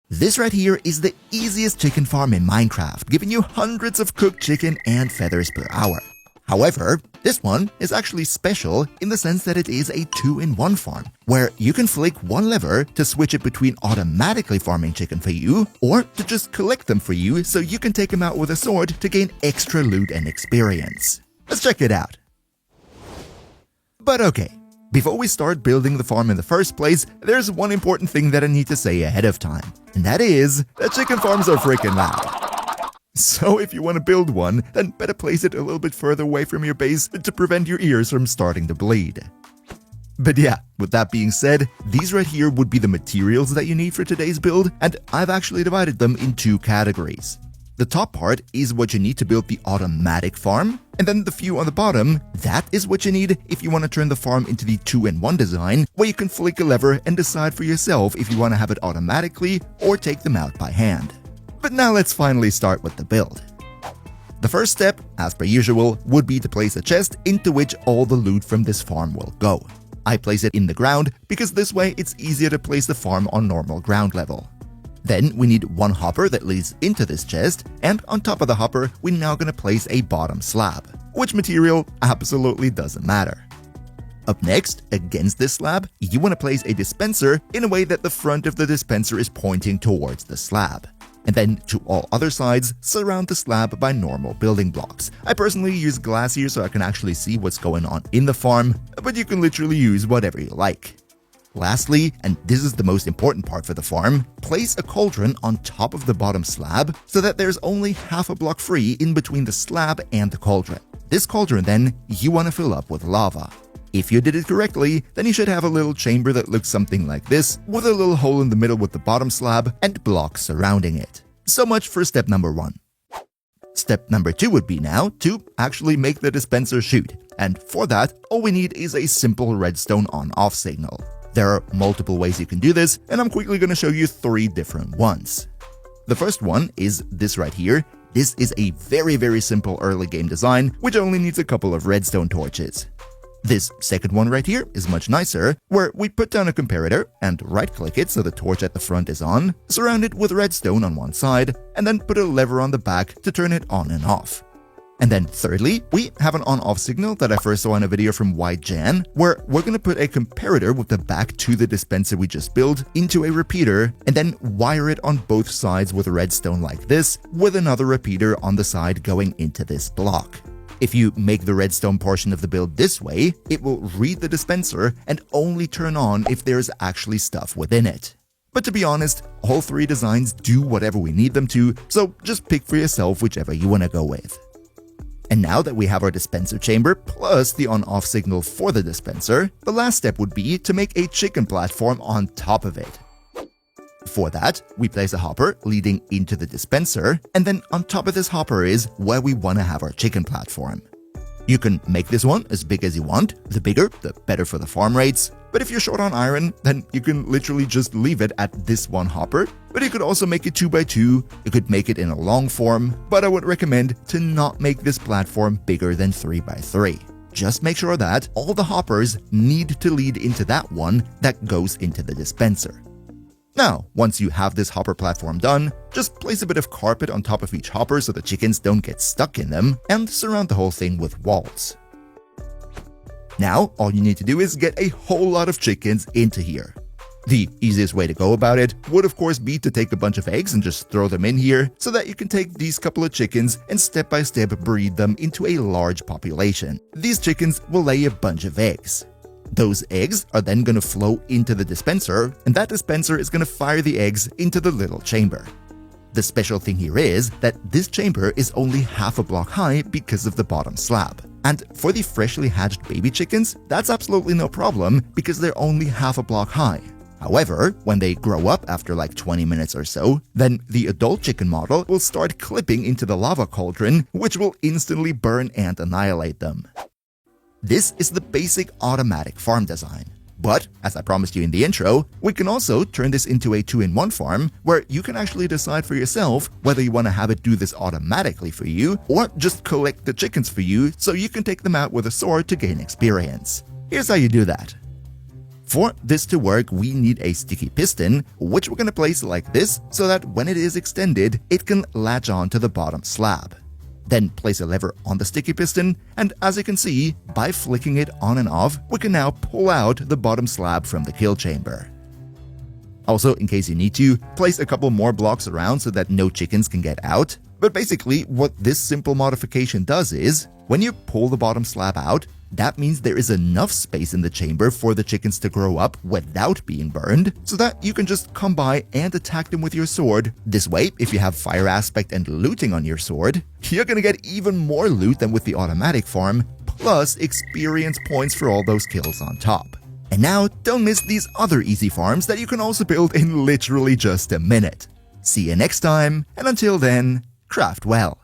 This right here is the easiest chicken farm in Minecraft, giving you hundreds of cooked chicken and feathers per hour. However, this one is actually special in the sense that it is a 2-in-1 farm, where you can flick one lever to switch it between automatically farming chicken for you, or to just collect them for you so you can take them out with a sword to gain extra loot and experience. Let's check it out. But okay, before we start building the farm in the first place, there's one important thing that I need to say ahead of time, and that is that chicken farms are freaking loud. So if you want to build one, then better place it a little bit further away from your base to prevent your ears from starting to bleed. But yeah, with that being said, these right here would be the materials that you need for today's build, and I've actually divided them in two categories. The top part is what you need to build the automatic farm, and then the few on the bottom, that is what you need if you want to turn the farm into the 2-in-1 design, where you can flick a lever and decide for yourself if you want to have it automatically or take them out by hand. But now let's finally start with the build. The first step, as per usual, would be to place a chest into which all the loot from this farm will go. I place it in the ground because this way it's easier to place the farm on normal ground level. Then we need one hopper that leads into this chest, and on top of the hopper, we're now going to place a bottom slab. Which material absolutely doesn't matter. Up next, against this slab, you want to place a dispenser in a way that the front of the dispenser is pointing towards the slab. And then to all other sides, surround the slab by normal building blocks. I personally use glass here so I can actually see what's going on in the farm, but you can literally use whatever you like. Lastly, and this is the most important part for the farm, place a cauldron on top of the bottom slab so that there's only half a block free in between the slab and the cauldron. This cauldron then, you want to fill up with lava. If you did it correctly, then you should have a little chamber that looks something like this, with a little hole in the middle with the bottom slab and blocks surrounding it. So much for step number 1. Step number 2 would be now to actually make the dispenser shoot, and for that, all we need is a simple redstone on-off signal. There are multiple ways you can do this, and I'm quickly going to show you 3 different ones. The first one is this right here. This is a very simple early game design, which only needs a couple of redstone torches. This second one right here is much nicer, where we put down a comparator and right-click it so the torch at the front is on, surround it with redstone on one side, and then put a lever on the back to turn it on and off. And then thirdly, we have an on-off signal that I first saw in a video from YGen, where we're going to put a comparator with the back to the dispenser we just built into a repeater, and then wire it on both sides with redstone like this, with another repeater on the side going into this block. If you make the redstone portion of the build this way, it will read the dispenser and only turn on if there's actually stuff within it. But to be honest, all 3 designs do whatever we need them to, so just pick for yourself whichever you want to go with. And now that we have our dispenser chamber plus the on-off signal for the dispenser, the last step would be to make a chicken platform on top of it. For that, we place a hopper leading into the dispenser, and then on top of this hopper is where we want to have our chicken platform. You can make this one as big as you want. The bigger, the better for the farm rates. But if you're short on iron, then you can literally just leave it at this one hopper. But you could also make it 2x2, you could make it in a long form, but I would recommend to not make this platform bigger than 3x3. Just make sure that all the hoppers need to lead into that one that goes into the dispenser. Now, once you have this hopper platform done, just place a bit of carpet on top of each hopper so the chickens don't get stuck in them, and surround the whole thing with walls. Now, all you need to do is get a whole lot of chickens into here. The easiest way to go about it would of course be to take a bunch of eggs and just throw them in here so that you can take these couple of chickens and step by step breed them into a large population. These chickens will lay a bunch of eggs. Those eggs are then going to flow into the dispenser, and that dispenser is going to fire the eggs into the little chamber. The special thing here is that this chamber is only half a block high because of the bottom slab. And for the freshly hatched baby chickens, that's absolutely no problem because they're only half a block high. However, when they grow up after like 20 minutes or so, then the adult chicken model will start clipping into the lava cauldron, which will instantly burn and annihilate them. This is the basic automatic farm design. But, as I promised you in the intro, we can also turn this into a 2-in-1 farm where you can actually decide for yourself whether you want to have it do this automatically for you or just collect the chickens for you so you can take them out with a sword to gain experience. Here's how you do that. For this to work, we need a sticky piston, which we're going to place like this so that when it is extended, it can latch on to the bottom slab. Then place a lever on the sticky piston, and as you can see, by flicking it on and off, we can now pull out the bottom slab from the kill chamber. Also, in case you need to, place a couple more blocks around so that no chickens can get out. But basically, what this simple modification does is, when you pull the bottom slab out, that means there is enough space in the chamber for the chickens to grow up without being burned, so that you can just come by and attack them with your sword. This way, if you have fire aspect and looting on your sword, you're gonna get even more loot than with the automatic farm, plus experience points for all those kills on top. And now, don't miss these other easy farms that you can also build in literally just a minute. See you next time, and until then, craft well.